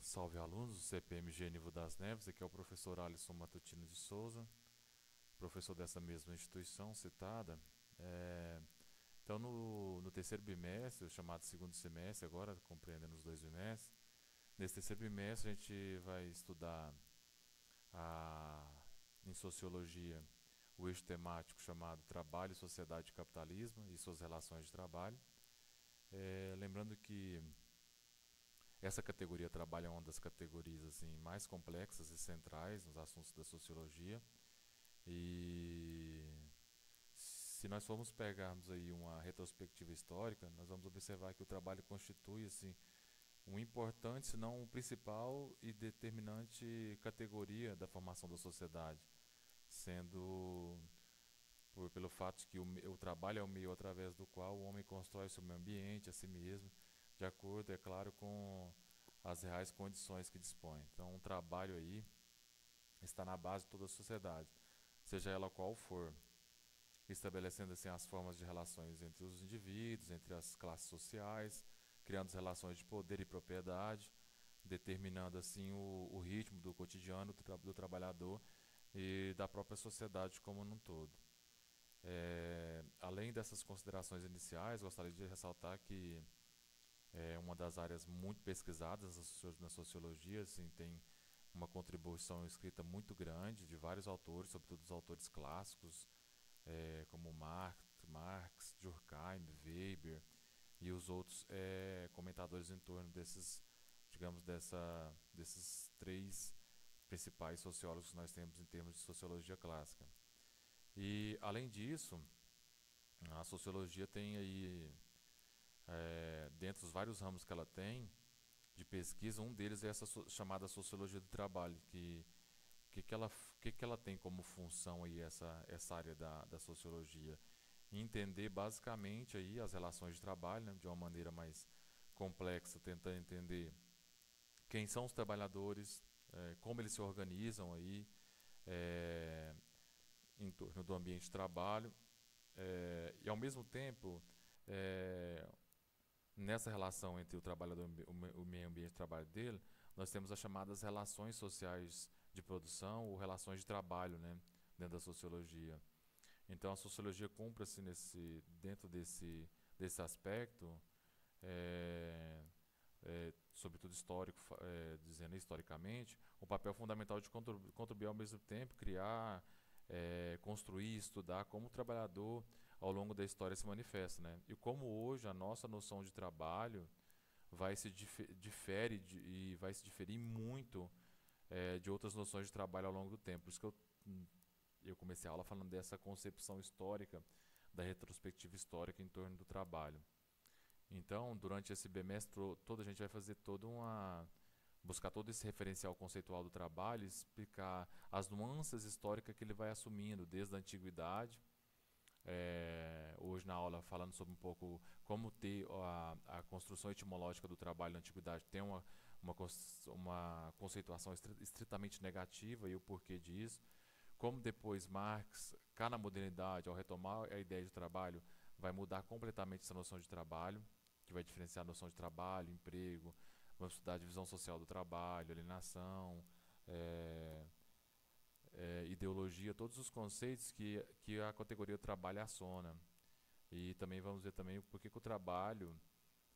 Salve alunos do CPMG Nível das Neves, aqui é o professor Alisson Matutino de Souza, professor dessa mesma instituição citada. É, então, no terceiro bimestre, o chamado segundo semestre, agora compreendendo os dois bimestres, nesse terceiro bimestre a gente vai estudar a, em Sociologia o eixo temático chamado Trabalho, Sociedade e Capitalismo e suas relações de trabalho. Lembrando que essa categoria trabalha é uma das categorias assim mais complexas e centrais nos assuntos da sociologia. E se nós formos pegarmos aí uma retrospectiva histórica, nós vamos observar que o trabalho constitui assim um importante, se não o principal e determinante categoria da formação da sociedade, sendo pelo fato de que o trabalho é o meio através do qual o homem constrói o seu meio ambiente, a si mesmo, de acordo, é claro, com as reais condições que dispõe. Então, o trabalho aí está na base de toda a sociedade, seja ela qual for, estabelecendo assim as formas de relações entre os indivíduos, entre as classes sociais, criando as relações de poder e propriedade, determinando assim o ritmo do cotidiano do trabalhador e da própria sociedade como um todo. Além dessas considerações iniciais, gostaria de ressaltar que é uma das áreas muito pesquisadas na sociologia, assim, tem uma contribuição escrita muito grande de vários autores, sobretudo os autores clássicos, como Marx, Durkheim, Weber e os outros comentadores em torno desses, digamos, desses três principais sociólogos que nós temos em termos de sociologia clássica. E, além disso, a sociologia tem aí, dentre os vários ramos que ela tem de pesquisa, um deles é essa chamada sociologia do trabalho, que ela tem como função aí essa área da sociologia? Entender basicamente aí as relações de trabalho, né, de uma maneira mais complexa, tentando entender quem são os trabalhadores, como eles se organizam aí é, em torno do ambiente de trabalho, e ao mesmo tempo é, nessa relação entre o trabalhador e o meio ambiente de trabalho dele, nós temos as chamadas relações sociais de produção ou relações de trabalho, né, dentro da sociologia. Então a sociologia cumpre-se dentro desse aspecto, é, sobretudo histórico, dizendo historicamente, um papel fundamental de contribuir ao mesmo tempo, criar, construir, estudar como o trabalhador ao longo da história se manifesta, né? E como hoje a nossa noção de trabalho e vai se diferir muito de outras noções de trabalho ao longo do tempo. Por isso que eu comecei a aula falando dessa concepção histórica, da retrospectiva histórica em torno do trabalho. Então, durante esse bimestre todo, a gente vai fazer buscar todo esse referencial conceitual do trabalho, explicar as nuances históricas que ele vai assumindo, desde a antiguidade, hoje na aula falando sobre um pouco como ter a construção etimológica do trabalho na antiguidade tem uma conceituação estritamente negativa e o porquê disso, como depois Marx, cá na modernidade, ao retomar a ideia de trabalho, vai mudar completamente essa noção de trabalho, que vai diferenciar a noção de trabalho, emprego, vamos estudar a divisão social do trabalho, alienação, é, ideologia, todos os conceitos que a categoria trabalho assona. E também vamos ver também por que o trabalho,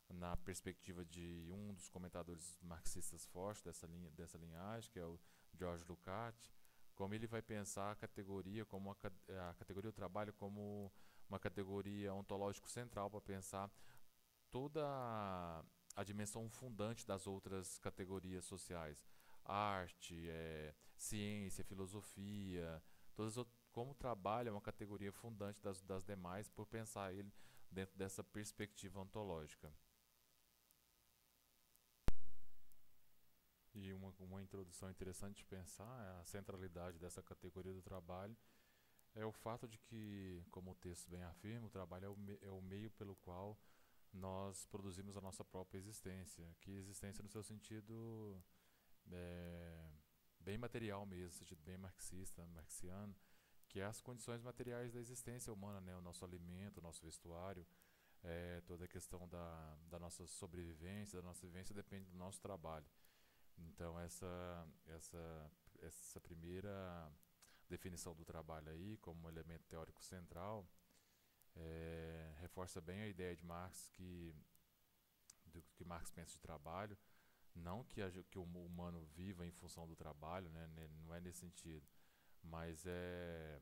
na perspectiva de um dos comentadores marxistas fortes dessa linhagem, que é o George Lukács, como ele vai pensar a categoria como a categoria do trabalho como uma categoria ontológico central para pensar toda a dimensão fundante das outras categorias sociais, arte, ciência, filosofia, como o trabalho é uma categoria fundante das demais por pensar ele dentro dessa perspectiva ontológica. E uma introdução interessante de pensar é a centralidade dessa categoria do trabalho é o fato de que, como o texto bem afirma, o trabalho é o meio pelo qual nós produzimos a nossa própria existência, que existência no seu sentido é, bem material mesmo, sentido bem marxista, marxiano, que é as condições materiais da existência humana, né? O nosso alimento, o nosso vestuário, toda a questão da nossa sobrevivência, da nossa vivência depende do nosso trabalho. Então, essa primeira definição do trabalho aí, como um elemento teórico central, reforça bem a ideia de Marx do que Marx pensa de trabalho, não que o humano viva em função do trabalho, né, não é nesse sentido, mas é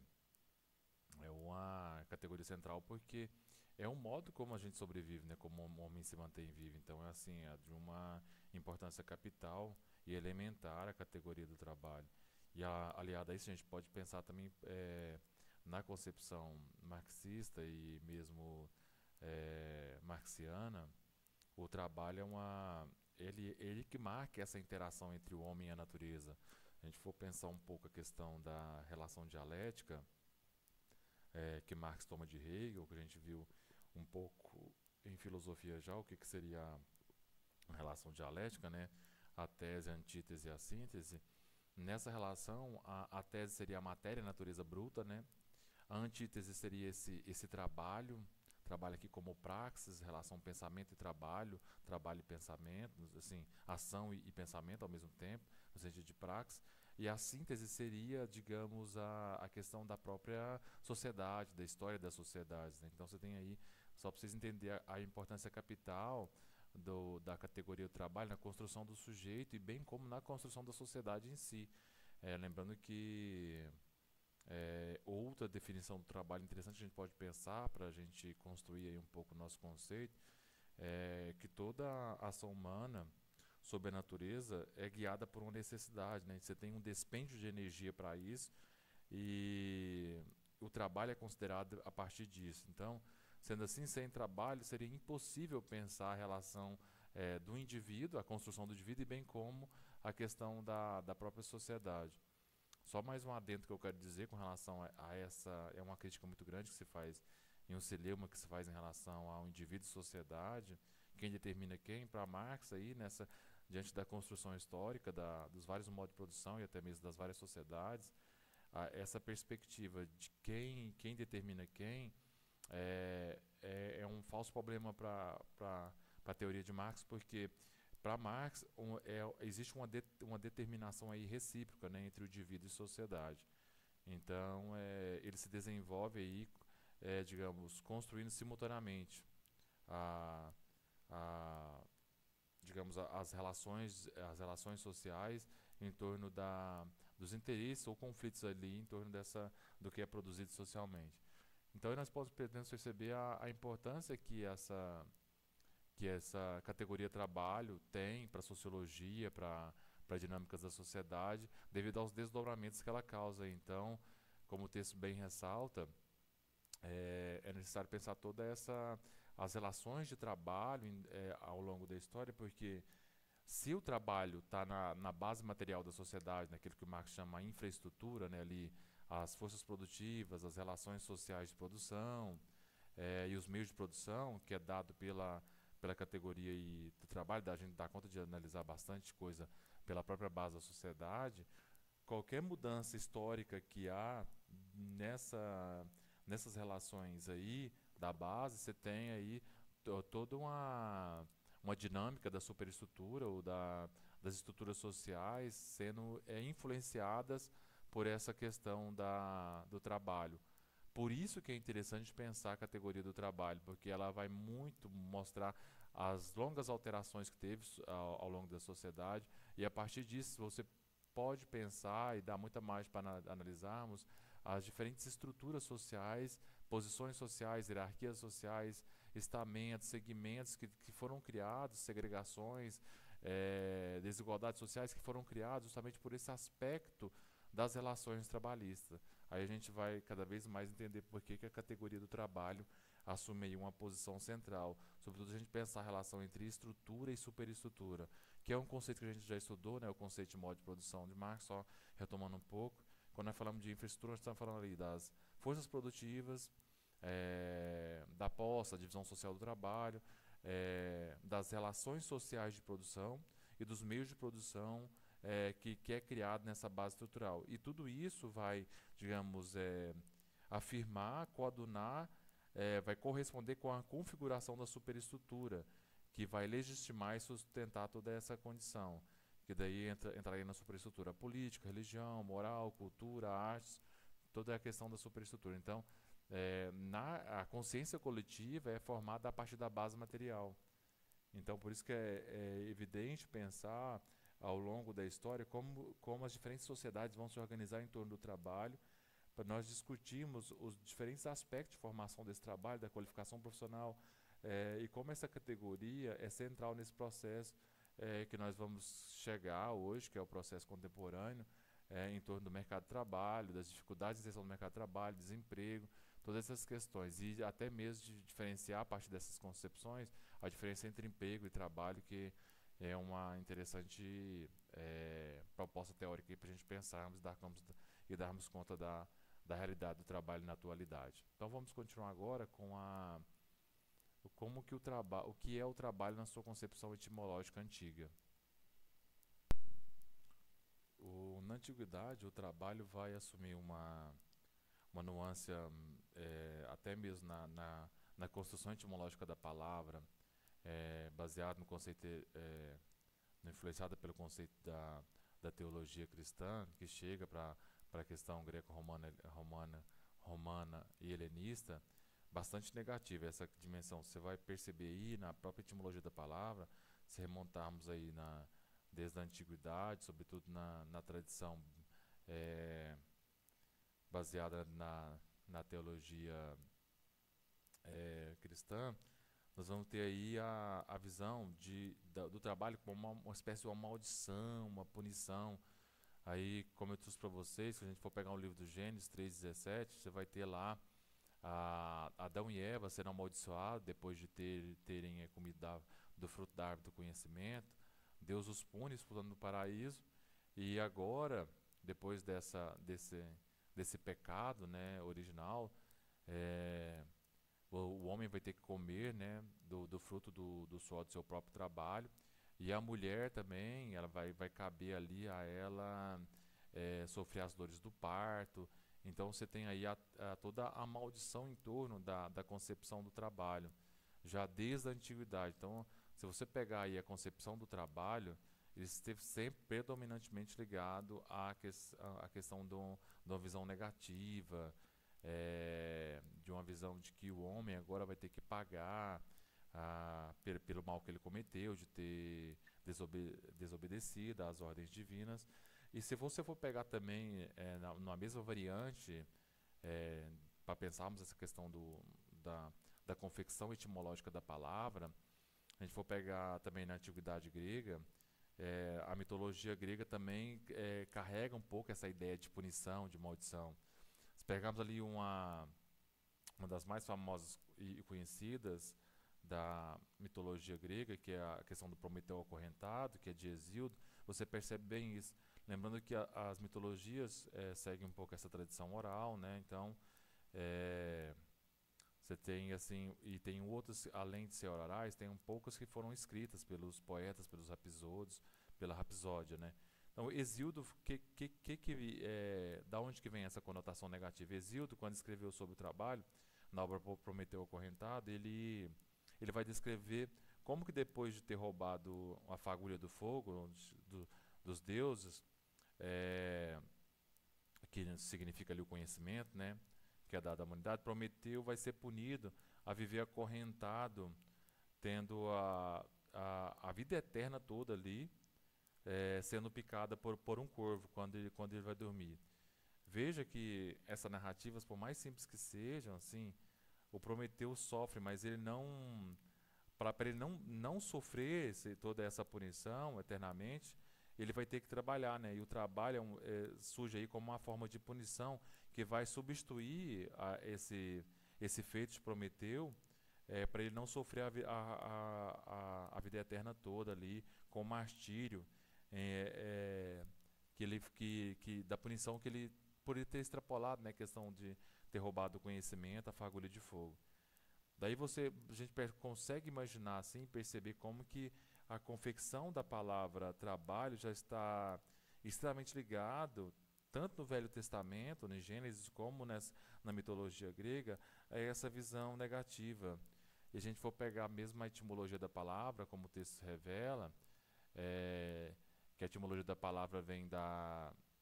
uma categoria central porque é um modo como a gente sobrevive, né, como o homem se mantém vivo. Então é assim, é de uma importância capital e elementar a categoria do trabalho. E aliado a isso, a gente pode pensar também na concepção marxista e mesmo marxiana, o trabalho ele que marca essa interação entre o homem e a natureza. Se a gente for pensar um pouco a questão da relação dialética, que Marx toma de Hegel, que a gente viu um pouco em filosofia já, o que seria a relação dialética, né? A tese, a antítese e a síntese. Nessa relação, a tese seria a matéria, a natureza bruta, né? A antítese seria esse trabalho aqui como praxis, relação pensamento e trabalho, trabalho e pensamento, assim, ação e pensamento ao mesmo tempo, no sentido de praxis. E a síntese seria, digamos, a questão da própria sociedade, da história das sociedades. Né? Então você tem aí, só para vocês entenderem a importância capital da categoria do trabalho na construção do sujeito e bem como na construção da sociedade em si. Lembrando que outra definição do trabalho interessante que a gente pode pensar para a gente construir aí um pouco o nosso conceito é que toda ação humana sob a natureza é guiada por uma necessidade, né? Você tem um despêndio de energia para isso e o trabalho é considerado a partir disso. Então, sendo assim, sem trabalho seria impossível pensar a relação do indivíduo, a construção do indivíduo e bem como a questão da própria sociedade. Só mais um adendo que eu quero dizer com relação a essa, é uma crítica muito grande que se faz em um celeuma que se faz em relação ao indivíduo e sociedade, quem determina quem, para Marx aí, diante da construção histórica dos vários modos de produção e até mesmo das várias sociedades, essa perspectiva de quem determina quem é um falso problema para a teoria de Marx, porque para Marx existe uma determinação aí recíproca, né, entre o indivíduo e sociedade. Então ele se desenvolve aí, digamos, construindo simultaneamente a, a, digamos, as relações sociais em torno dos interesses ou conflitos ali em torno do que é produzido socialmente. Então nós podemos perceber a importância que essa categoria trabalho tem para a sociologia, para dinâmicas da sociedade, devido aos desdobramentos que ela causa. Então, como o texto bem ressalta, é necessário pensar toda as relações de trabalho ao longo da história, porque se o trabalho está na base material da sociedade, naquilo que o Marx chama de infraestrutura, né, ali as forças produtivas, as relações sociais de produção e os meios de produção, que é dado pela categoria do trabalho, a gente dá conta de analisar bastante coisa pela própria base da sociedade, qualquer mudança histórica que há nessas relações aí da base, você tem aí toda uma dinâmica da superestrutura ou das estruturas sociais sendo influenciadas por essa questão do trabalho. Por isso que é interessante pensar a categoria do trabalho, porque ela vai muito mostrar as longas alterações que teve ao longo da sociedade e a partir disso você pode pensar e dar muita margem para analisarmos as diferentes estruturas sociais, posições sociais, hierarquias sociais, estamentos, segmentos que foram criados, segregações, desigualdades sociais que foram criados justamente por esse aspecto das relações trabalhistas. Aí a gente vai cada vez mais entender por que a categoria do trabalho assume aí uma posição central. Sobretudo a gente pensar a relação entre estrutura e superestrutura, que é um conceito que a gente já estudou, né, o conceito de modo de produção de Marx, só retomando um pouco. Quando nós falamos de infraestrutura, nós estamos falando ali das forças produtivas, da posse, da divisão social do trabalho, das relações sociais de produção e dos meios de produção que é criado nessa base estrutural. E tudo isso vai, digamos, afirmar, coadunar, vai corresponder com a configuração da superestrutura, que vai legitimar e sustentar toda essa condição. que daí entraria na superestrutura política, religião, moral, cultura, artes, toda a questão da superestrutura. Então, a consciência coletiva é formada a partir da base material. Então, por isso que é evidente pensar ao longo da história como as diferentes sociedades vão se organizar em torno do trabalho, para nós discutirmos os diferentes aspectos de formação desse trabalho, da qualificação profissional, e como essa categoria é central nesse processo que nós vamos chegar hoje, que é o processo contemporâneo, em torno do mercado de trabalho, das dificuldades de inserção no mercado de trabalho, desemprego, todas essas questões. E até mesmo de diferenciar a partir dessas concepções a diferença entre emprego e trabalho, que é uma interessante proposta teórica para a gente pensarmos e darmos conta da realidade do trabalho na atualidade. Então vamos continuar agora com o que é o trabalho na sua concepção etimológica antiga. Na antiguidade, o trabalho vai assumir uma nuance, até mesmo na construção etimológica da palavra, baseado no conceito, influenciada pelo conceito da teologia cristã, que chega para a questão greco-romana romana e helenista, bastante negativa. Essa dimensão você vai perceber aí na própria etimologia da palavra, se remontarmos aí desde a antiguidade, sobretudo na tradição baseada na teologia cristã, nós vamos ter aí a visão do trabalho como uma espécie de uma maldição, uma punição. Aí, como eu trouxe para vocês, se a gente for pegar o livro do Gênesis 3,17, você vai ter lá Adão e Eva serão amaldiçoados depois de terem comido do fruto da árvore do conhecimento. Deus os pune expulsando do paraíso. E agora, depois desse pecado, né, original, o homem vai ter que comer, né, do fruto do suor do seu próprio trabalho. E a mulher também, ela vai caber ali a ela sofrer as dores do parto. Então você tem aí toda a maldição em torno da concepção do trabalho, já desde a antiguidade. Então, se você pegar aí a concepção do trabalho, ele esteve sempre predominantemente ligado à questão de uma visão negativa, de uma visão de que o homem agora vai ter que pagar pelo mal que ele cometeu, de ter desobedecido às ordens divinas. E se você for pegar também numa mesma variante, para pensarmos essa questão da confecção etimológica da palavra, a gente for pegar também na antiguidade grega, a mitologia grega também carrega um pouco essa ideia de punição, de maldição. Se pegarmos ali uma das mais famosas e conhecidas da mitologia grega, que é a questão do Prometeu acorrentado, que é de Hesíodo, você percebe bem isso. Lembrando que as mitologias seguem um pouco essa tradição oral, né? Então, você tem assim, e tem outras, além de ser orais, tem poucas que foram escritas pelos poetas, pelos rapsódios, pela rapsódia, né? Então, Hesíodo, da onde que vem essa conotação negativa? Hesíodo, quando escreveu sobre o trabalho, na obra Prometeu acorrentado, ele vai descrever como que depois de ter roubado a fagulha do fogo dos deuses, que significa ali o conhecimento, né, que é dado à humanidade, Prometeu vai ser punido a viver acorrentado, tendo a vida eterna toda ali, sendo picada por um corvo quando ele vai dormir. Veja que essas narrativas, por mais simples que sejam, assim, o Prometeu sofre, mas ele não, para ele não sofrer toda essa punição eternamente, ele vai ter que trabalhar, né? E o trabalho surge aí como uma forma de punição que vai substituir esse feito de Prometeu, para ele não sofrer a vida eterna toda ali com martírio, da punição que ele por ele ter extrapolado, né, a questão de ter roubado o conhecimento, a fagulha de fogo. Daí a gente consegue imaginar assim, perceber como que a confecção da palavra trabalho já está extremamente ligado, tanto no Velho Testamento, no Gênesis, como na mitologia grega, a essa visão negativa. E a gente for pegar mesmo a etimologia da palavra, como o texto revela, que a etimologia da palavra vem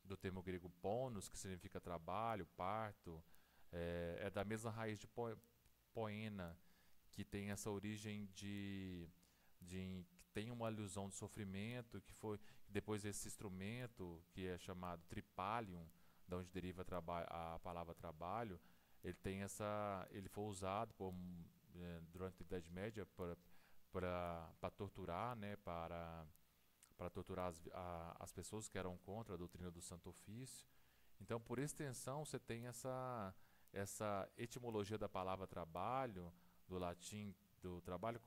do termo grego ponos, que significa trabalho, parto, é da mesma raiz de poena, que tem essa origem que tem uma alusão de sofrimento, que foi depois esse instrumento, que é chamado tripalium, da onde deriva a palavra trabalho, ele foi usado durante a Idade Média para torturar, né, para torturar as pessoas que eram contra a doutrina do Santo Ofício. Então, por extensão, você tem essa etimologia da palavra trabalho, do latim do trabalho,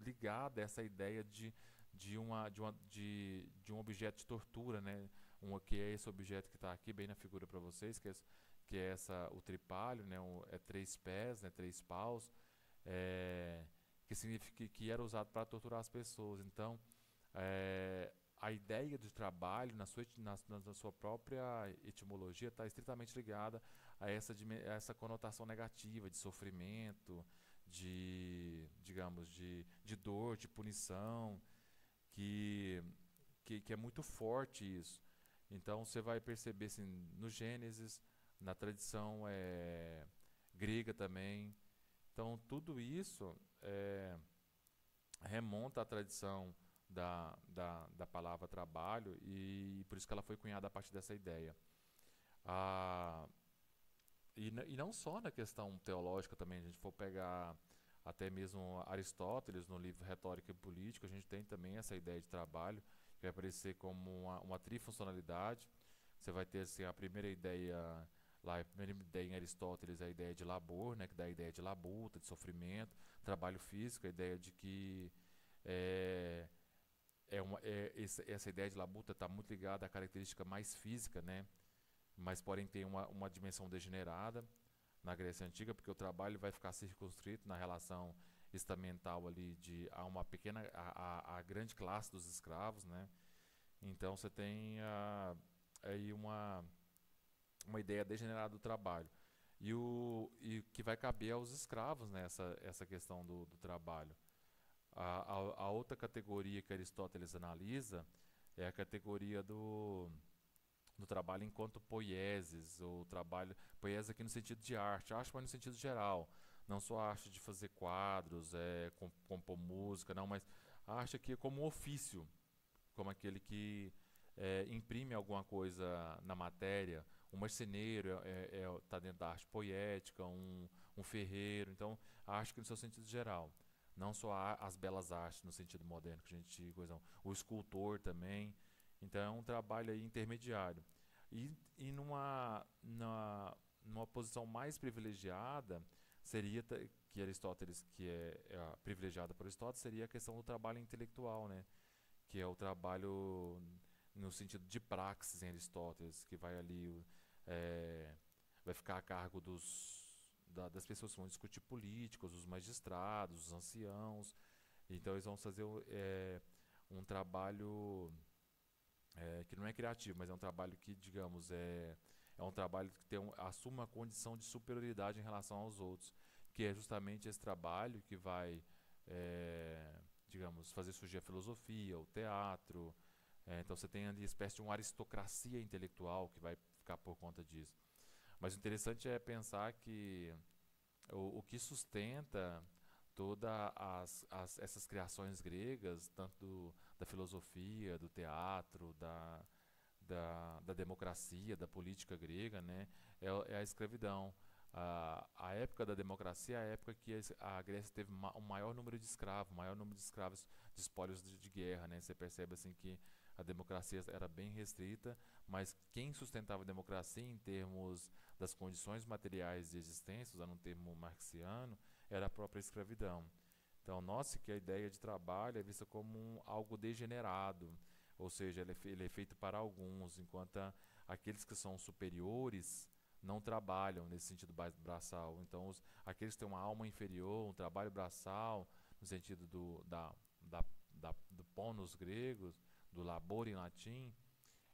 ligada a essa ideia de um objeto de tortura, né? Que é esse objeto que está aqui bem na figura para vocês, que é o tripalho, né? É três pés, né? Três paus, que significa que era usado para torturar as pessoas. Então, a ideia de trabalho, na sua própria etimologia, está estritamente ligada a essa conotação negativa de sofrimento, digamos, de dor, de punição, que é muito forte isso. Então você vai perceber assim, no Gênesis, na tradição grega também. Então tudo isso remonta à tradição da palavra trabalho, e por isso que ela foi cunhada a partir dessa ideia. E não só na questão teológica também, a gente for pegar até mesmo Aristóteles no livro Retórica e Política, a gente tem também essa ideia de trabalho, que vai aparecer como uma trifuncionalidade. Você vai ter assim, a primeira ideia em Aristóteles é a ideia de labor, né, que dá a ideia de labuta, de sofrimento, trabalho físico, a ideia de que essa ideia de labuta está muito ligada à característica mais física, né, mas porém tem uma dimensão degenerada na Grécia Antiga, porque o trabalho vai ficar circunscrito na relação estamental ali a uma pequena, a grande classe dos escravos, né? Então você tem aí uma ideia degenerada do trabalho. E que vai caber aos escravos, né, essa questão do trabalho. A outra categoria que Aristóteles analisa é a categoria do trabalho enquanto poieses, ou trabalho, poieses aqui no sentido de arte, mas no sentido geral, não só a arte de fazer quadros, compor música, não, mas a arte aqui é como um ofício, como aquele que imprime alguma coisa na matéria. Um marceneiro está dentro da arte poética, um ferreiro, então a arte aqui no seu sentido geral. Não só as belas artes no sentido moderno que a gente coisa, o escultor também. Então é um trabalho aí intermediário. E numa posição mais privilegiada seria que Aristóteles, que é privilegiada por Aristóteles, seria a questão do trabalho intelectual, né? Que é o trabalho no sentido de praxis em Aristóteles, que vai ali vai ficar a cargo das pessoas que vão discutir políticos, os magistrados, os anciãos. Então eles vão fazer um trabalho que não é criativo, mas é um trabalho que, digamos, é um trabalho que assume uma condição de superioridade em relação aos outros, que é justamente esse trabalho que vai, digamos, fazer surgir a filosofia, o teatro. Então você tem ali uma espécie de uma aristocracia intelectual que vai ficar por conta disso. Mas o interessante é pensar que o que sustenta todas essas criações gregas, tanto da filosofia, do teatro, da democracia, da política grega, né, é a escravidão. A época da democracia é a época que a Grécia teve um maior número de escravos, maior número de escravos de espólios de guerra, né? Você percebe assim que a democracia era bem restrita, mas quem sustentava a democracia em termos das condições materiais de existência, usando um termo marxiano, era a própria escravidão. Então, note que a ideia de trabalho é vista como algo degenerado, ou seja, ele é feito para alguns, enquanto aqueles que são superiores não trabalham nesse sentido braçal. Então, aqueles que têm uma alma inferior, um trabalho braçal, no sentido do ponos gregos, do labor em latim,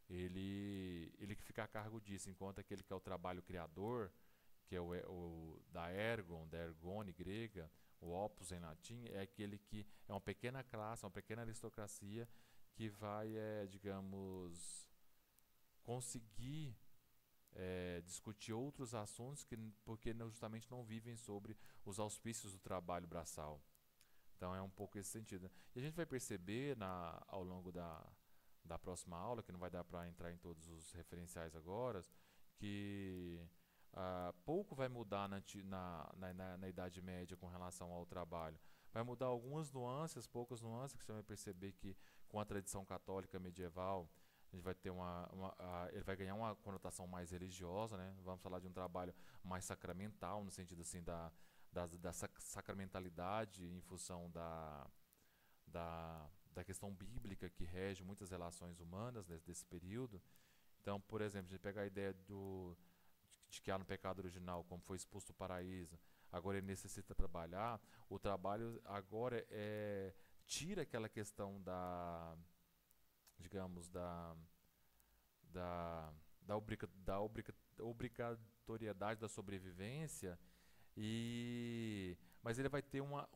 ele que fica a cargo disso, enquanto aquele que é o trabalho criador, que é o da ergone grega, o opus em latim, é aquele que é uma pequena classe, uma pequena aristocracia que vai, digamos, conseguir discutir outros assuntos porque justamente não vivem sobre os auspícios do trabalho braçal. Então é um pouco esse sentido. E a gente vai perceber ao longo da próxima aula, que não vai dar para entrar em todos os referenciais agora, que pouco vai mudar na Idade Média com relação ao trabalho. Vai mudar algumas nuances, poucas nuances, que você vai perceber que com a tradição católica medieval, a gente vai ter ele vai ganhar uma conotação mais religiosa, né? Vamos falar de um trabalho mais sacramental, no sentido assim da sacramentalidade em função da questão bíblica que rege muitas relações humanas desse período. Então, por exemplo, a gente pega a ideia de que há no pecado original, como foi expulso do paraíso, agora ele necessita trabalhar, o trabalho agora tira aquela questão digamos, da obrigatoriedade da sobrevivência, mas ele vai ter uma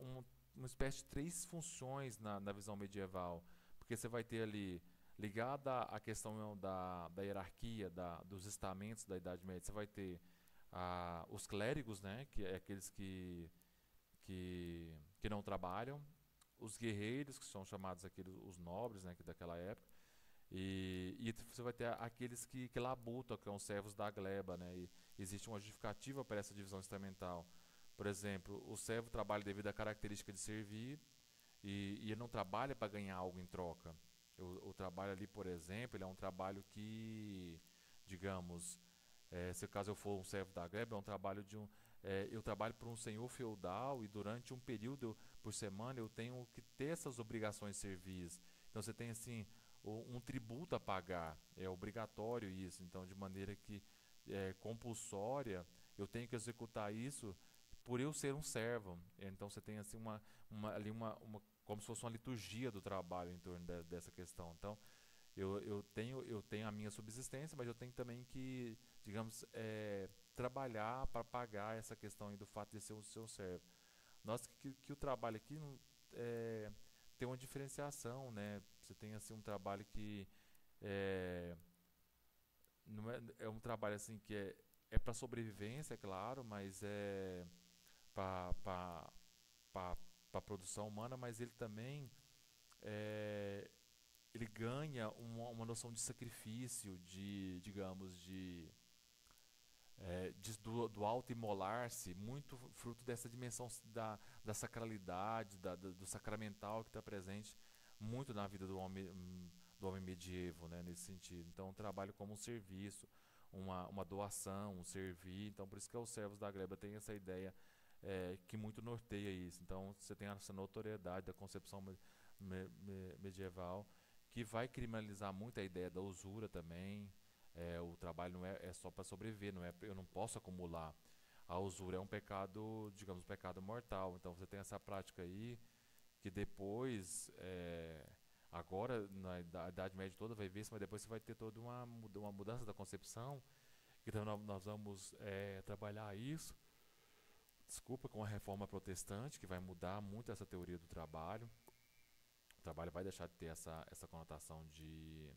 espécie de três funções na visão medieval, porque você vai ter ali, ligada à questão da hierarquia, dos estamentos da Idade Média, você vai ter os clérigos, né, que é aqueles que não trabalham, os guerreiros, que são chamados os nobres, né, que daquela época, e você vai ter aqueles que labutam, que são os servos da gleba, né? E existe uma justificativa para essa divisão estamental. Por exemplo, o servo trabalha devido à característica de servir e ele não trabalha para ganhar algo em troca. O trabalho ali, por exemplo, ele é um trabalho que, digamos, se caso eu for um servo da gleba, é um trabalho eu trabalho para um senhor feudal e durante um período por semana eu tenho que ter essas obrigações servis. Então você tem assim um tributo a pagar, é obrigatório isso. Então de maneira que compulsória eu tenho que executar isso por eu ser um servo. Então você tem assim ali como se fosse uma liturgia do trabalho em torno dessa questão. Então eu tenho a minha subsistência, mas eu tenho também que, digamos, trabalhar para pagar essa questão aí do fato de ser o seu servo. Nós que o trabalho aqui tem uma diferenciação, né? Você tem assim um trabalho que é, não é um trabalho assim que é para sobrevivência, é claro, mas é para para produção humana, mas ele também é, ele ganha uma noção de sacrifício, digamos, do auto-imolar-se, muito fruto dessa dimensão da sacralidade, do sacramental que está presente muito na vida do homem medievo, né, nesse sentido. Então, o trabalho como um serviço, uma doação, um servir. Então, por isso que os servos da gleba têm essa ideia que muito norteia isso. Então, você tem essa notoriedade da concepção medieval, que vai criminalizar muito a ideia da usura também. O trabalho não é só para sobreviver, não é, eu não posso acumular. A usura é um pecado, digamos, um pecado mortal. Então você tem essa prática aí que depois, agora na Idade Média toda vai ver isso, mas depois você vai ter toda uma mudança da concepção, que então nós vamos trabalhar isso, desculpa, com a reforma protestante, que vai mudar muito essa teoria do trabalho. O trabalho vai deixar de ter essa conotação de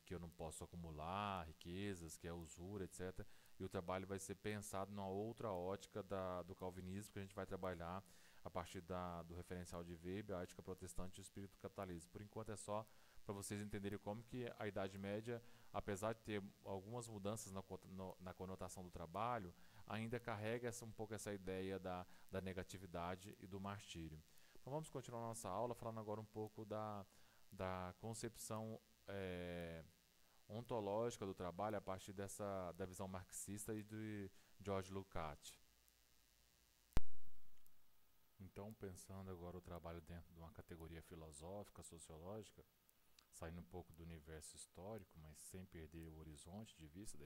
que eu não posso acumular riquezas, que é usura, etc. E o trabalho vai ser pensado numa outra ótica do calvinismo, que a gente vai trabalhar a partir do referencial de Weber, a ética protestante e o espírito capitalista. Por enquanto é só para vocês entenderem como que a Idade Média, apesar de ter algumas mudanças na conotação do trabalho, ainda carrega um pouco essa ideia da negatividade e do martírio. Então vamos continuar nossa aula falando agora um pouco da concepção ontológica do trabalho a partir da visão marxista e de George Lukács. Então, pensando agora o trabalho dentro de uma categoria filosófica, sociológica, saindo um pouco do universo histórico, mas sem perder o horizonte de vista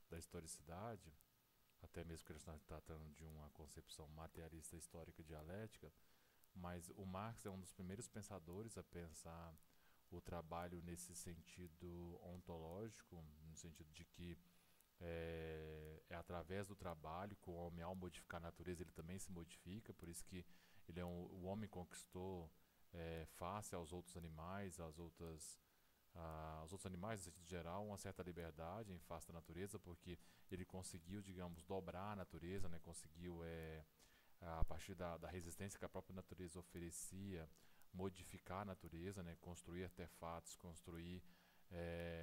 da historicidade, até mesmo que a gente está tratando de uma concepção materialista histórica e dialética, mas o Marx é um dos primeiros pensadores a pensar o trabalho nesse sentido ontológico, no sentido de que é através do trabalho que o homem, ao modificar a natureza, ele também se modifica, por isso que o homem conquistou face aos outros animais, aos outros animais, no sentido geral, uma certa liberdade em face da natureza, porque ele conseguiu, digamos, dobrar a natureza, né? Conseguiu, a partir da resistência que a própria natureza oferecia, modificar a natureza, né? Construir artefatos, construir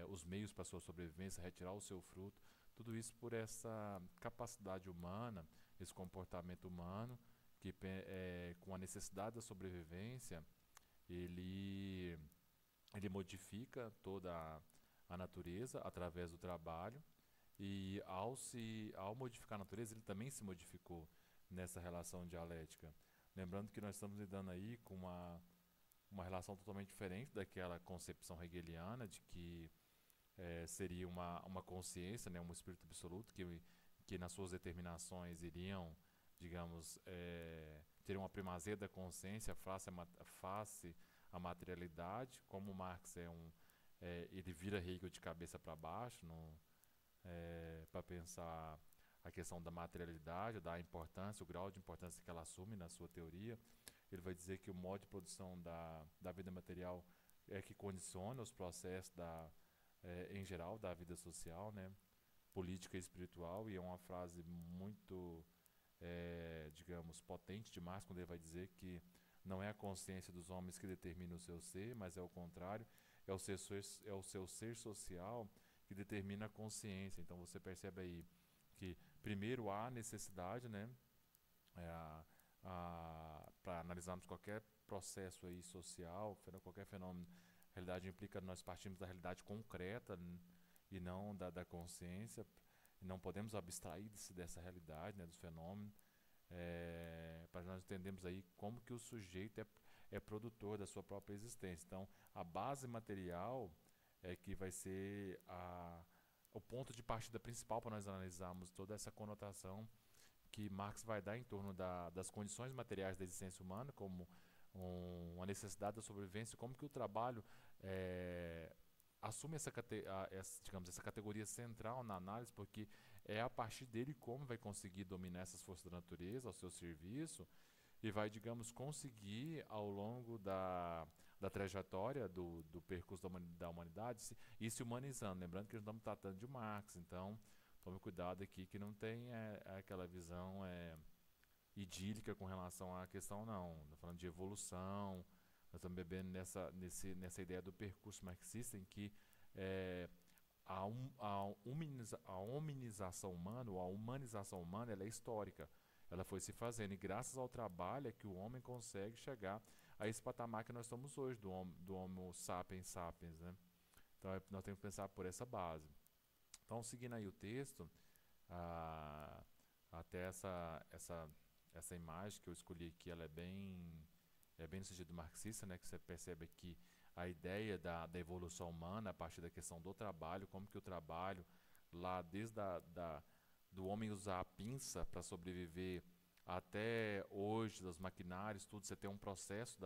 os meios para a sua sobrevivência, retirar o seu fruto, tudo isso por essa capacidade humana, esse comportamento humano, que com a necessidade da sobrevivência, ele ele modifica toda a natureza através do trabalho e ao modificar a natureza ele também se modificou nessa relação dialética. Lembrando que nós estamos lidando aí com uma relação totalmente diferente daquela concepção hegeliana de que seria uma consciência, né, um espírito absoluto que nas suas determinações iriam, digamos, ter uma primazia da consciência face à materialidade, como Marx ele vira Hegel de cabeça para baixo para pensar a questão da materialidade, da importância, o grau de importância que ela assume na sua teoria. Ele vai dizer que o modo de produção da vida material é que condiciona os processos em geral da vida social, né, política e espiritual, e é uma frase muito, digamos, potente de Marx quando ele vai dizer que não é a consciência dos homens que determina o seu ser, mas é o contrário, é o seu ser social que determina a consciência. Então você percebe aí que primeiro há necessidade, né, para analisarmos qualquer processo aí social, qualquer fenômeno, a realidade implica nós partimos da realidade concreta e não da consciência, e não podemos abstrair dessa realidade, né, dos fenômenos, para nós entendermos aí como que o sujeito é produtor da sua própria existência. Então, a base material é que vai ser o ponto de partida principal para nós analisarmos toda essa conotação que Marx vai dar em torno das condições materiais da existência humana, como uma necessidade da sobrevivência, como que o trabalho assume digamos, essa categoria central na análise, porque é a partir dele como vai conseguir dominar essas forças da natureza ao seu serviço e vai, digamos, conseguir ao longo da trajetória do percurso da humanidade ir se humanizando. Lembrando que nós estamos tratando de Marx, então tome cuidado aqui que não tem aquela visão idílica com relação à questão, não. Estou falando de evolução, nós estamos bebendo nessa ideia do percurso marxista em que a hominização humana, ou a humanização humana, ela é histórica. Ela foi se fazendo e graças ao trabalho é que o homem consegue chegar a esse patamar que nós estamos hoje, do Homo sapiens sapiens, né? Então nós temos que pensar por essa base. Então, seguindo aí o texto, até essa imagem que eu escolhi aqui, ela é bem no sentido marxista, né, que você percebe aqui a ideia da evolução humana a partir da questão do trabalho, como que o trabalho, lá desde do homem usar a pinça para sobreviver até hoje, dos maquinários, tudo, você tem um processo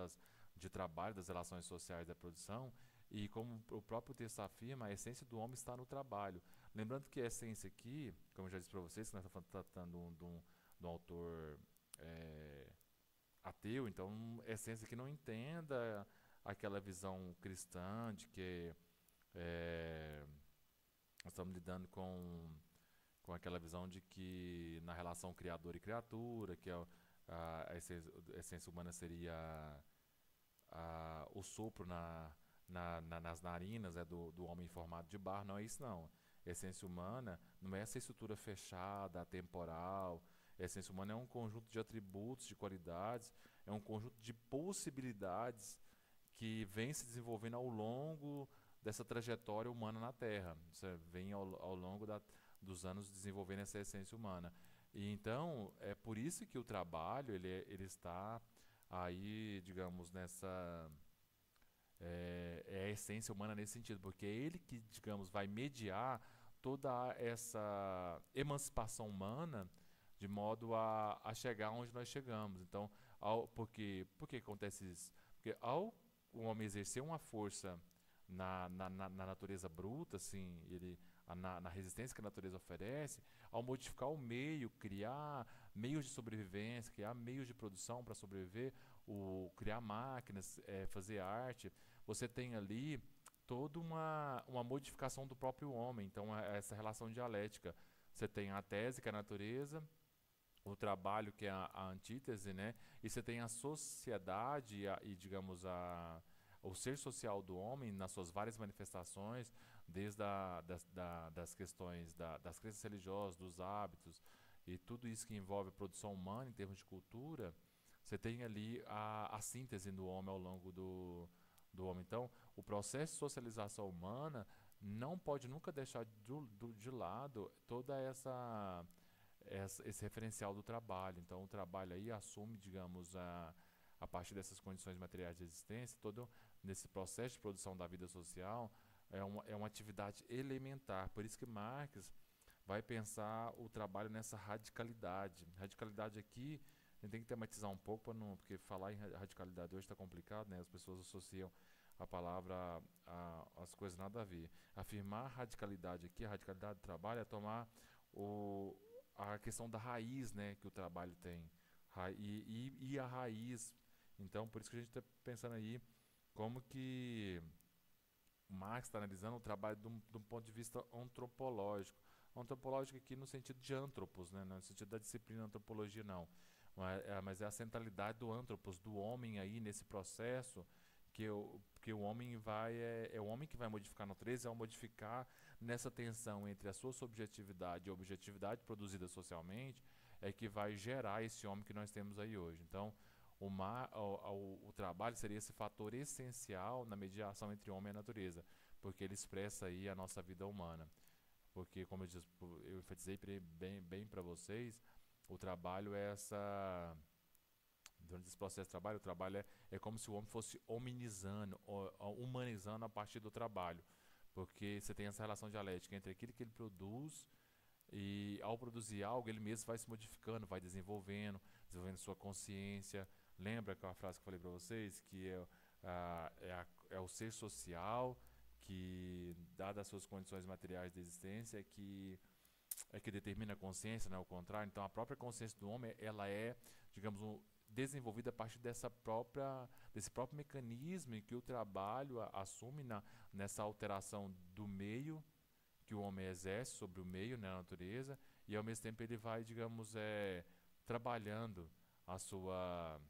de trabalho, das relações sociais da produção, e como o próprio texto afirma, a essência do homem está no trabalho. Lembrando que a essência aqui, como eu já disse para vocês, que nós estamos tratando de um autor ateu, então a essência que não entenda aquela visão cristã de que nós estamos lidando com aquela visão de que na relação criador e criatura, que a essência humana seria o sopro nas narinas do homem em formato de barro. Não é isso, não. A essência humana não é essa estrutura fechada, atemporal. A essência humana é um conjunto de atributos, de qualidades, é um conjunto de possibilidades que vem se desenvolvendo ao longo dessa trajetória humana na Terra. Você vem ao longo dos anos desenvolvendo essa essência humana. E então, é por isso que o trabalho ele está aí, digamos, é a essência humana nesse sentido, porque é ele que, digamos, vai mediar toda essa emancipação humana de modo a chegar onde nós chegamos. Então, por que acontece isso? Porque ao o homem exercer uma força na natureza bruta, assim, na resistência que a natureza oferece, ao modificar o meio, criar meios de sobrevivência, criar meios de produção para sobreviver, o criar máquinas, fazer arte, você tem ali toda uma modificação do próprio homem. Então, essa relação dialética. Você tem a tese, que é a natureza, o trabalho, que é a antítese, né? E você tem a sociedade digamos, o ser social do homem nas suas várias manifestações, desde das questões das crenças religiosas, dos hábitos e tudo isso que envolve a produção humana em termos de cultura. Você tem ali a síntese do homem ao longo do homem. Então, o processo de socialização humana não pode nunca deixar de lado toda esse referencial do trabalho. Então, o trabalho aí assume, digamos, a partir dessas condições materiais de existência, todo nesse processo de produção da vida social, é uma atividade elementar. Por isso que Marx vai pensar o trabalho nessa radicalidade. Radicalidade aqui, a gente tem que tematizar um pouco, porque falar em radicalidade hoje está complicado, né? As pessoas associam a palavra as coisas nada a ver. Afirmar radicalidade aqui, a radicalidade do trabalho, é tomar o, a questão da raiz, né, que o trabalho tem. E a raiz. Então, por isso que a gente está pensando aí como que o Marx está analisando o trabalho de um ponto de vista antropológico. Antropológico aqui no sentido de antropos, né? No sentido da disciplina antropologia, não. Mas é a centralidade do antropos, do homem aí nesse processo, que o homem é o homem que vai modificar a natureza, ao modificar nessa tensão entre a sua subjetividade e a objetividade produzida socialmente, é que vai gerar esse homem que nós temos aí hoje. Então, o trabalho seria esse fator essencial na mediação entre o homem e a natureza, porque ele expressa aí a nossa vida humana. Porque, como eu enfatizei bem para vocês, o trabalho é essa. Durante esse processo de trabalho, o trabalho é como se o homem fosse hominizando, humanizando a partir do trabalho. Porque você tem essa relação dialética entre aquilo que ele produz e, ao produzir algo, ele mesmo vai se modificando, vai desenvolvendo sua consciência. Lembra aquela frase que eu falei para vocês? Que é o ser social que, dadas as suas condições materiais de existência, é que determina a consciência, não é o contrário. Então, a própria consciência do homem, ela é, digamos, desenvolvida a partir desse próprio mecanismo em que o trabalho assume nessa alteração do meio que o homem exerce sobre o meio, né, a natureza, e ao mesmo tempo ele vai, digamos, trabalhando a sua,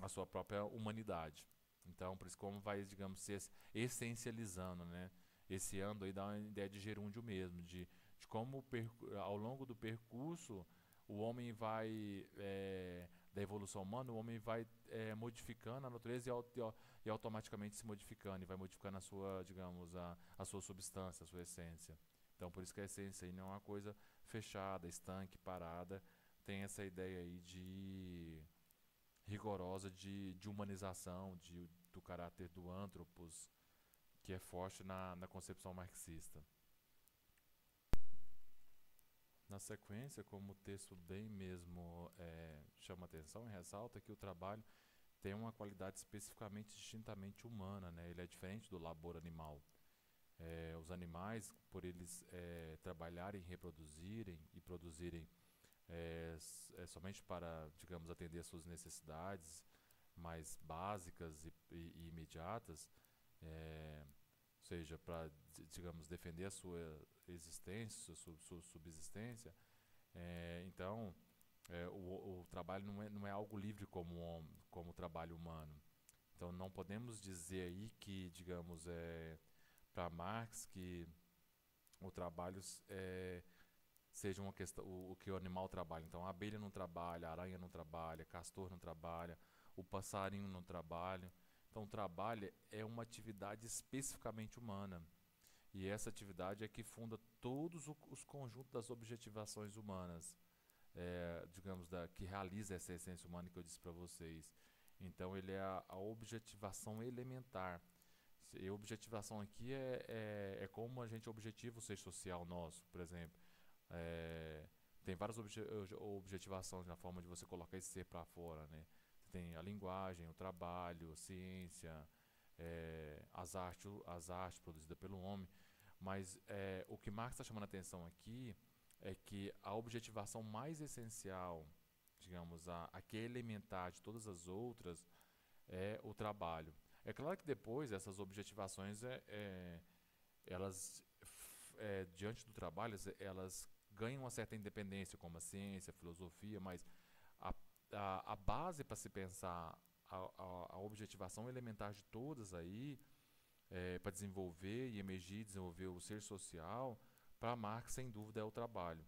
a sua própria humanidade. Então, por isso como vai, digamos, se essencializando, né? Esse ando aí dá uma ideia de gerúndio mesmo, de como ao longo do percurso o homem vai, da evolução humana, o homem vai modificando a natureza e automaticamente se modificando, e vai modificando a sua, digamos, a sua substância, a sua essência. Então, por isso que a essência aí não é uma coisa fechada, estanque, parada, tem essa ideia aí de rigorosa de humanização, do caráter do antropos, que é forte na concepção marxista. Na sequência, como o texto bem mesmo chama atenção e ressalta que o trabalho tem uma qualidade especificamente distintamente humana, né? Ele é diferente do labor animal. Os animais, por eles trabalharem, reproduzirem e produzirem somente para, digamos, atender às suas necessidades mais básicas e imediatas, ou seja, para, digamos, defender a sua existência, sua subsistência. Então, o trabalho não é algo livre como o trabalho humano. Então, não podemos dizer aí que, digamos, para Marx, que o trabalho seja uma questão, o que o animal trabalha. Então, a abelha não trabalha, a aranha não trabalha, castor não trabalha, o passarinho não trabalha. Então, o trabalho é uma atividade especificamente humana. E essa atividade é que funda todos os conjuntos das objetivações humanas, digamos, que realiza essa essência humana que eu disse para vocês. Então, ele é a objetivação elementar. E a objetivação aqui é como a gente objetiva o ser social nosso, por exemplo. Tem várias objetivações na forma de você colocar esse ser para fora, né? Você tem a linguagem, o trabalho, a ciência, as artes produzidas pelo homem. Mas o que Marx está chamando a atenção aqui é que a objetivação mais essencial digamos, a que é elementar de todas as outras é o trabalho. É claro que depois essas objetivações, elas, diante do trabalho, elas ganham uma certa independência, como a ciência, a filosofia, mas a, a base para se pensar a objetivação elementar de todas aí, para desenvolver e emergir, desenvolver o ser social, para Marx, sem dúvida, é o trabalho.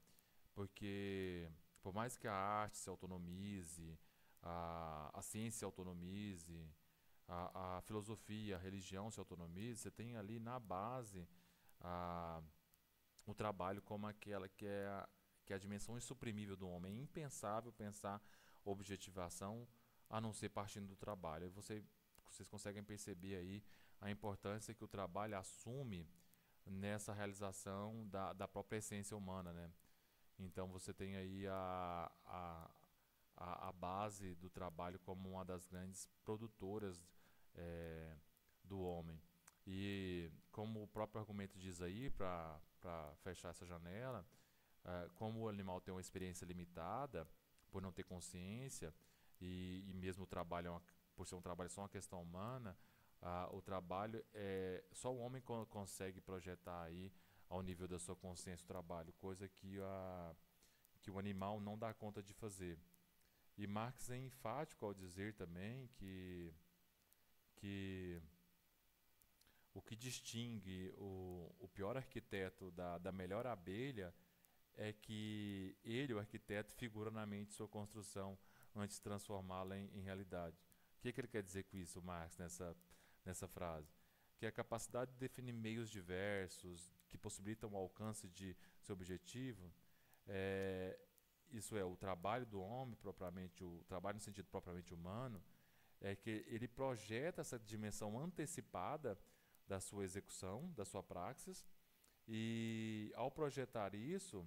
Porque, por mais que a arte se autonomize, a ciência se autonomize, a filosofia, a religião se autonomize, você tem ali na base a, o trabalho como aquela que é a dimensão insuprimível do homem. É impensável pensar objetivação a não ser partindo do trabalho. Vocês conseguem perceber aí a importância que o trabalho assume nessa realização da própria essência humana, né? Então você tem aí a base do trabalho como uma das grandes produtoras é, do homem. E como o próprio argumento diz aí, para fechar essa janela, como o animal tem uma experiência limitada, por não ter consciência, e mesmo o trabalho, por ser um trabalho só uma questão humana, o trabalho só o homem consegue projetar aí ao nível da sua consciência o trabalho, coisa que o animal não dá conta de fazer. E Marx é enfático ao dizer também que o que distingue o pior arquiteto da melhor abelha é que ele, o arquiteto, figura na mente sua construção antes de transformá-la em realidade. O que ele quer dizer com isso, Marx, nessa frase? Que a capacidade de definir meios diversos que possibilitam o alcance de seu objetivo, é, isso é, o trabalho do homem, propriamente, o trabalho no sentido propriamente humano, é que ele projeta essa dimensão antecipada da sua execução, da sua praxis, e ao projetar isso,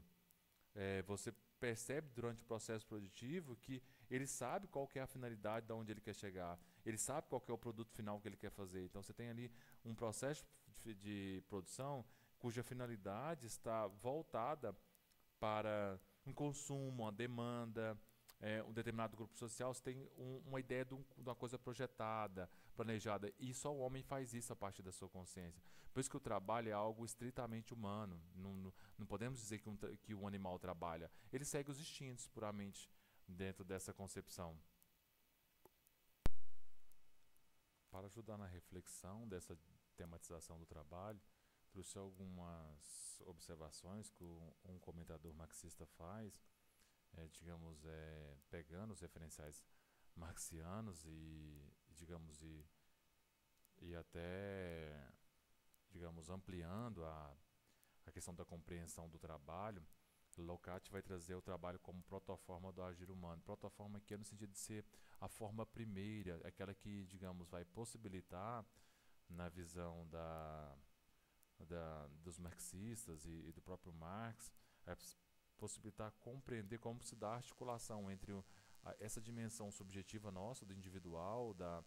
você percebe durante o processo produtivo que ele sabe qual que é a finalidade de onde ele quer chegar, ele sabe qual que é o produto final que ele quer fazer. Então você tem ali um processo de produção cuja finalidade está voltada para um consumo, uma demanda, um determinado grupo social, você tem uma ideia de uma coisa projetada, planejada, e só o homem faz isso a partir da sua consciência. Por isso que o trabalho é algo estritamente humano. Não podemos dizer que um animal trabalha. Ele segue os instintos puramente dentro dessa concepção. Para ajudar na reflexão dessa tematização do trabalho, trouxe algumas observações que um comentador marxista faz, digamos, pegando os referenciais marxianos digamos, e até, digamos, ampliando a questão da compreensão do trabalho. Locati vai trazer o trabalho como protoforma do agir humano. Protoforma que é no sentido de ser a forma primeira, aquela que, digamos, vai possibilitar, na visão dos marxistas e do próprio Marx, possibilitar compreender como se dá a articulação entre essa dimensão subjetiva nossa, do individual, da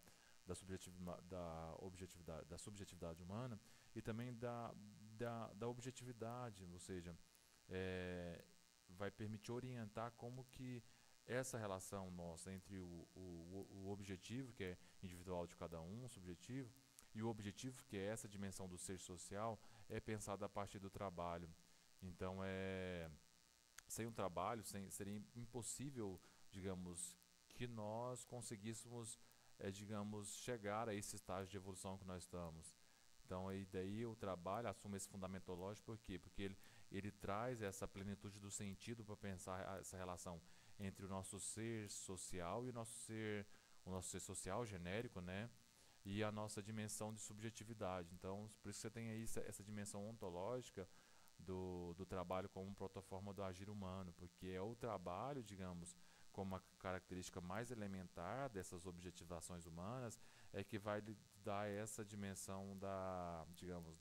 subjetividade humana, e também da objetividade, ou seja, vai permitir orientar como que essa relação nossa entre o objetivo, que é individual de cada um, subjetivo, e o objetivo, que é essa dimensão do ser social, é pensada a partir do trabalho. Então, sem um trabalho, seria impossível, digamos, que nós conseguíssemos, digamos, chegar a esse estágio de evolução que nós estamos. Então, aí daí o trabalho assume esse fundamento lógico, por quê? Porque ele traz essa plenitude do sentido para pensar essa relação entre o nosso ser social e o nosso ser social genérico, né? E a nossa dimensão de subjetividade. Então, por isso que você tem aí essa dimensão ontológica do trabalho como protoforma do agir humano, porque é o trabalho, digamos, como a característica mais elementar dessas objetivações humanas, é que vai dar essa dimensão digamos,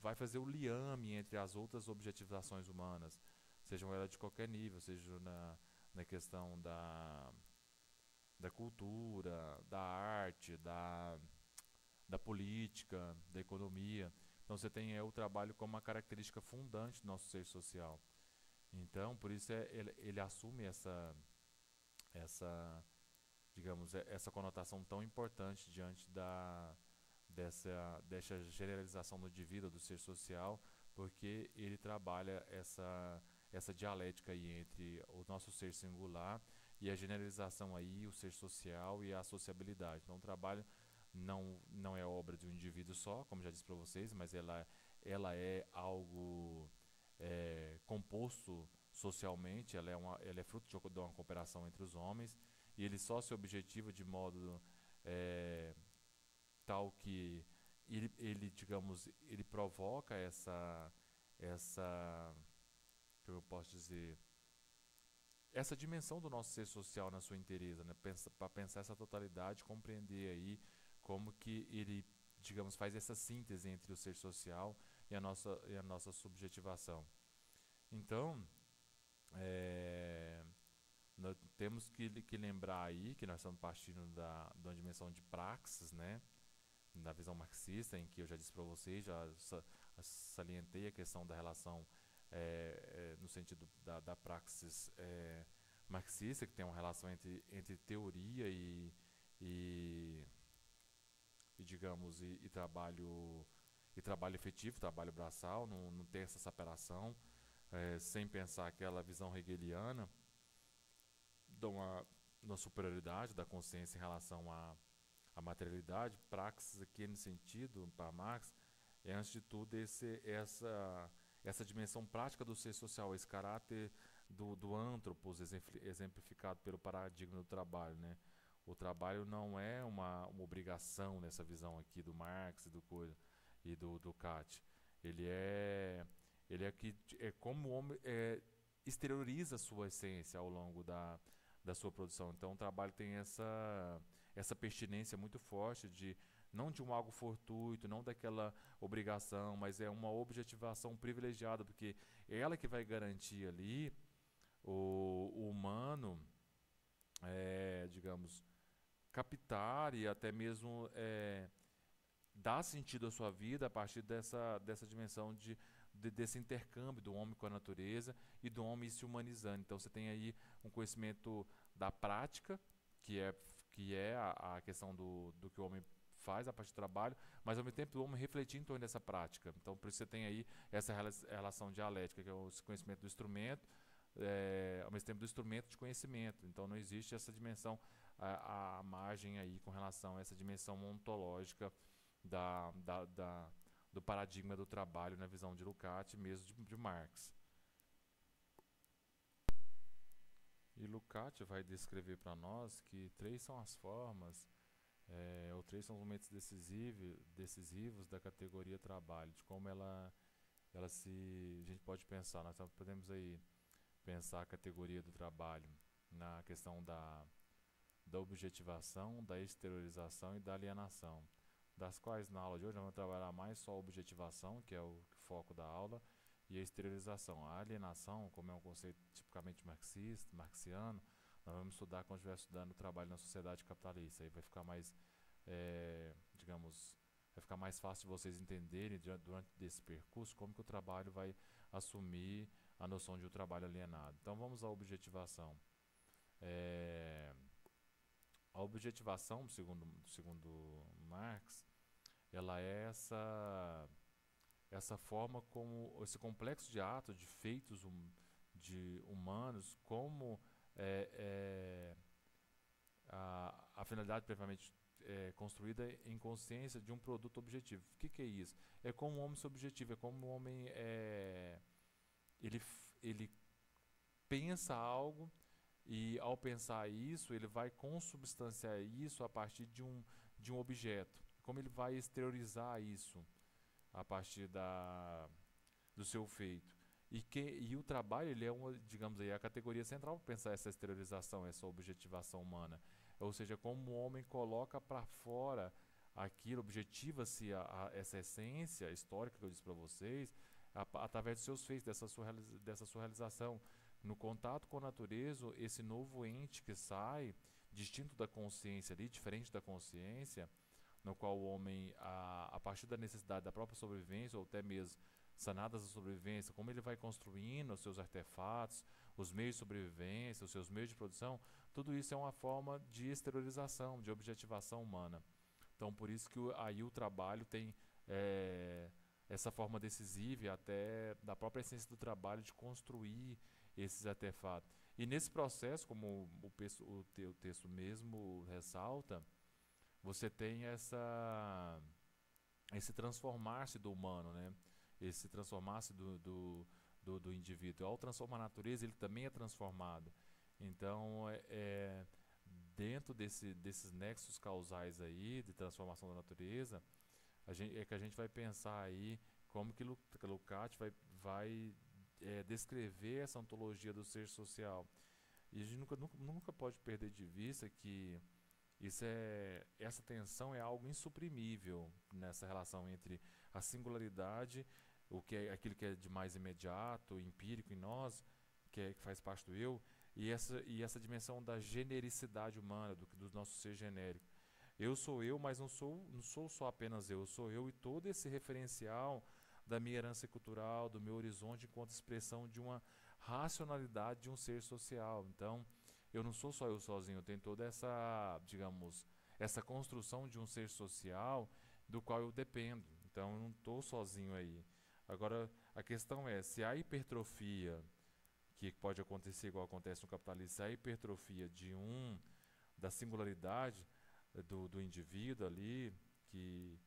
vai fazer o liame entre as outras objetivações humanas, sejam elas de qualquer nível, seja na questão da cultura, da arte, da política, da economia. Então você tem o trabalho como uma característica fundante do nosso ser social. Então, por isso ele assume essa, digamos, essa conotação tão importante diante dessa generalização do indivíduo, do ser social, porque ele trabalha essa dialética aí entre o nosso ser singular e a generalização aí, o ser social e a sociabilidade. Então, o trabalho não é obra de um indivíduo só, como já disse para vocês, mas ela é algo composto socialmente, ela é fruto de uma cooperação entre os homens, e ele só se objetiva de modo é, tal que digamos, ele provoca essa, que eu posso dizer, essa dimensão do nosso ser social na sua inteireza, né? Para pensar essa totalidade, compreender aí como que ele, digamos, faz essa síntese entre o ser social e a nossa subjetivação. Então, é, nós temos que lembrar aí que nós estamos partindo de uma dimensão de praxis, né? Da visão marxista, em que eu já disse para vocês, salientei a questão da relação no sentido da praxis marxista, que tem uma relação entre teoria e, digamos, e trabalho efetivo, trabalho braçal, não tem essa separação, sem pensar aquela visão hegeliana de uma superioridade da consciência em relação à materialidade. Praxis aqui no sentido, para Marx, é antes de tudo essa dimensão prática do ser social, esse caráter do antropos exemplificado pelo paradigma do trabalho, né? O trabalho não é uma obrigação nessa visão aqui do Marx e do Kant. Ele é, ele é como o homem exterioriza a sua essência ao longo da sua produção. Então o trabalho tem essa pertinência muito forte de não de um algo fortuito, não daquela obrigação, mas é uma objetivação privilegiada, porque é ela que vai garantir ali o humano, digamos, captar e até mesmo dar sentido à sua vida a partir dessa dimensão desse intercâmbio do homem com a natureza e do homem se humanizando. Então você tem aí um conhecimento da prática, que é a questão do que o homem faz a partir do trabalho, mas ao mesmo tempo o homem refletir em torno dessa prática. Então por isso você tem aí essa relação dialética, que é o conhecimento do instrumento, ao mesmo tempo do instrumento de conhecimento. Então não existe essa dimensão a margem aí com relação a essa dimensão ontológica do paradigma do trabalho na visão de Lukács, mesmo de Marx. E Lukács vai descrever para nós que três são as formas, ou três são os momentos decisivos da categoria trabalho, de como a gente pode pensar, nós podemos aí pensar a categoria do trabalho na questão da objetivação, da exteriorização e da alienação, das quais na aula de hoje nós vamos trabalhar mais só a objetivação, que é o foco da aula, e a exteriorização. A alienação, como é um conceito tipicamente marxiano, nós vamos estudar quando estiver estudando o trabalho na sociedade capitalista. Aí vai ficar mais, digamos, vai ficar mais fácil de vocês entenderem durante esse percurso como que o trabalho vai assumir a noção de um trabalho alienado. Então vamos à objetivação. A objetivação, segundo Marx, ela é essa forma como esse complexo de atos, de feitos de humanos, como a finalidade previamente construída em consciência de um produto objetivo. O que é isso? É como o homem se objetiva, é como o homem ele pensa algo e ao pensar isso, ele vai consubstanciar isso a partir de um objeto. Como ele vai exteriorizar isso a partir do seu feito. E o trabalho, ele é digamos aí, a categoria central para pensar essa exteriorização, essa objetivação humana. Ou seja, como o homem coloca para fora aquilo, objetiva-se essa essência histórica que eu disse para vocês, através dos seus feitos, dessa sua realização. No contato com a natureza, esse novo ente que sai, distinto da consciência ali, diferente da consciência, no qual o homem, a partir da necessidade da própria sobrevivência, ou até mesmo sanadas a sobrevivência, como ele vai construindo os seus artefatos, os meios de sobrevivência, os seus meios de produção, tudo isso é uma forma de exteriorização, de objetivação humana. Então, por isso que aí o trabalho tem essa forma decisiva e até da própria essência do trabalho de construir esses artefatos. E nesse processo, como o texto mesmo ressalta, você tem esse transformar-se do humano, né? Esse transformar-se do indivíduo. Ao transformar a natureza, ele também é transformado. Então, dentro desses nexos causais aí, de transformação da natureza, que a gente vai pensar aí como que Lukács vai descrever essa ontologia do ser social. E a gente nunca pode perder de vista que essa tensão é algo insuprimível nessa relação entre a singularidade, aquilo que é de mais imediato, empírico em nós, que faz parte do eu, e essa dimensão da genericidade humana, do nosso ser genérico. Eu sou eu, mas não sou só apenas eu sou eu e todo esse referencial da minha herança cultural, do meu horizonte enquanto expressão de uma racionalidade de um ser social. Então, eu não sou só eu sozinho, eu tenho toda digamos, essa construção de um ser social do qual eu dependo. Então, eu não estou sozinho aí. Agora, a questão é, se a hipertrofia, que pode acontecer igual acontece no capitalismo, se a hipertrofia da singularidade do indivíduo ali, que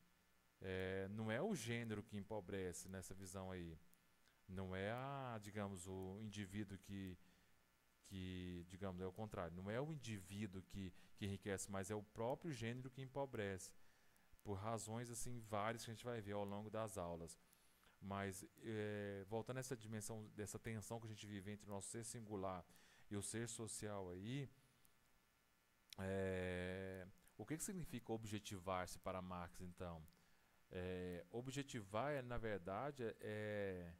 não é o gênero que empobrece nessa visão aí, não é digamos, o indivíduo digamos, é o contrário, não é o indivíduo que enriquece, mas é o próprio gênero que empobrece, por razões assim várias que a gente vai ver ao longo das aulas. Mas voltando a essa dimensão, dessa tensão que a gente vive entre o nosso ser singular e o ser social aí, o que significa objetivar-se para Marx, então? Objetivar, na verdade, é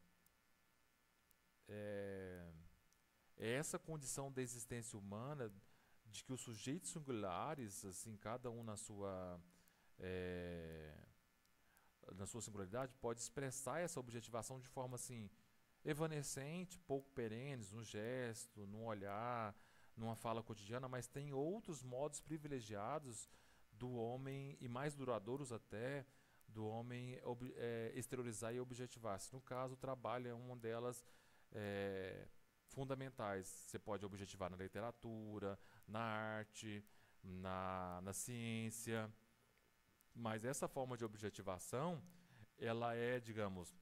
essa condição da existência humana de que os sujeitos singulares, assim, cada um na sua singularidade, pode expressar essa objetivação de forma assim evanescente, pouco perenes, num gesto, num olhar, numa fala cotidiana, mas tem outros modos privilegiados do homem, e mais duradouros até, do homem exteriorizar e objetivar-se. No caso, o trabalho é uma delas fundamentais. Você pode objetivar na literatura, na arte, na ciência, mas essa forma de objetivação, ela digamos,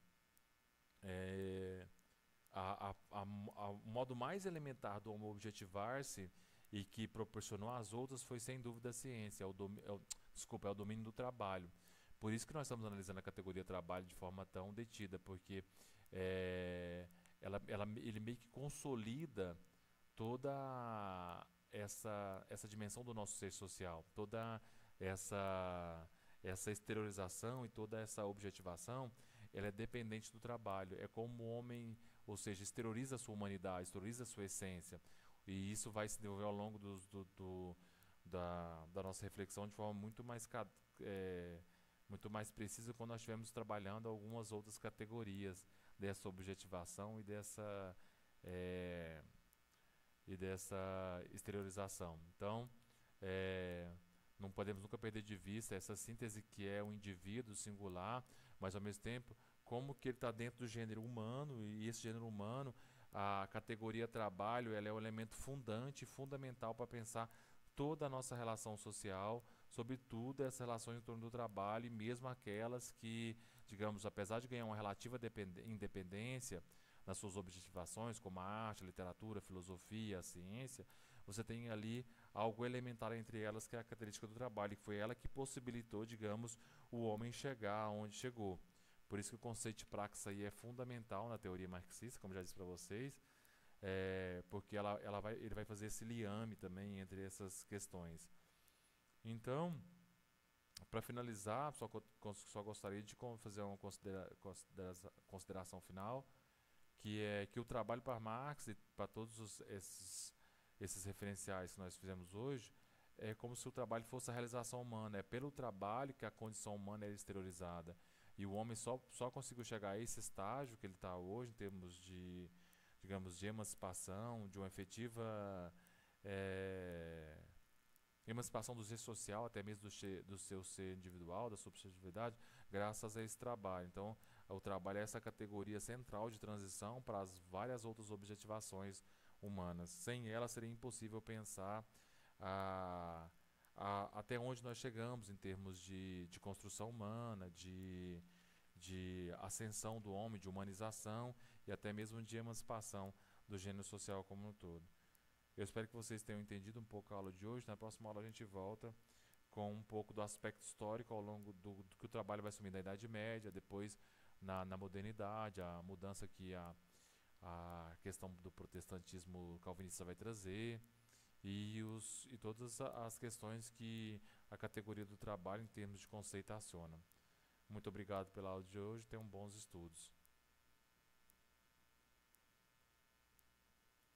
o modo mais elementar do homem objetivar-se e que proporcionou às outras foi sem dúvida a ciência, é o domínio do trabalho. Por isso que nós estamos analisando a categoria trabalho de forma tão detida, porque ele meio que consolida toda essa dimensão do nosso ser social, toda essa exteriorização e toda essa objetivação, ela é dependente do trabalho. É como o homem, ou seja, exterioriza a sua humanidade, exterioriza a sua essência. E isso vai se desenvolver ao longo da nossa reflexão de forma muito mais precisa quando nós estivermos trabalhando algumas outras categorias dessa objetivação e dessa exteriorização. Então, não podemos nunca perder de vista essa síntese que é o indivíduo singular, mas ao mesmo tempo como que ele está dentro do gênero humano, e esse gênero humano, a categoria trabalho, ela é o elemento fundante e fundamental para pensar toda a nossa relação social, sobretudo essas relações em torno do trabalho, e mesmo aquelas que, digamos, apesar de ganhar uma relativa independência nas suas objetivações, como a arte, a literatura, a filosofia, a ciência, você tem ali algo elementar entre elas, que é a característica do trabalho, que foi ela que possibilitou, digamos, o homem chegar onde chegou. Por isso que o conceito de praxis aí é fundamental na teoria marxista, como já disse para vocês, porque ele vai fazer esse liame também entre essas questões. Então, para finalizar, só gostaria de fazer uma consideração final, que é que o trabalho para Marx e para todos esses referenciais que nós fizemos hoje, é como se o trabalho fosse a realização humana. É pelo trabalho que a condição humana é exteriorizada. E o homem só conseguiu chegar a esse estágio que ele está hoje, em termos de, digamos, de emancipação, de uma efetiva eh, emancipação do ser social, até mesmo do seu ser individual, da subjetividade, graças a esse trabalho. Então, o trabalho é essa categoria central de transição para as várias outras objetivações humanas. Sem ela, seria impossível pensar a, até onde nós chegamos em termos de construção humana, de ascensão do homem, de humanização e até mesmo de emancipação do gênero social como um todo. Eu espero que vocês tenham entendido um pouco a aula de hoje. Na próxima aula a gente volta com um pouco do aspecto histórico ao longo do que o trabalho vai assumir da Idade Média, depois na modernidade, a mudança que a questão do protestantismo calvinista vai trazer e todas as questões que a categoria do trabalho em termos de conceito aciona. Muito obrigado pela aula de hoje, tenham bons estudos.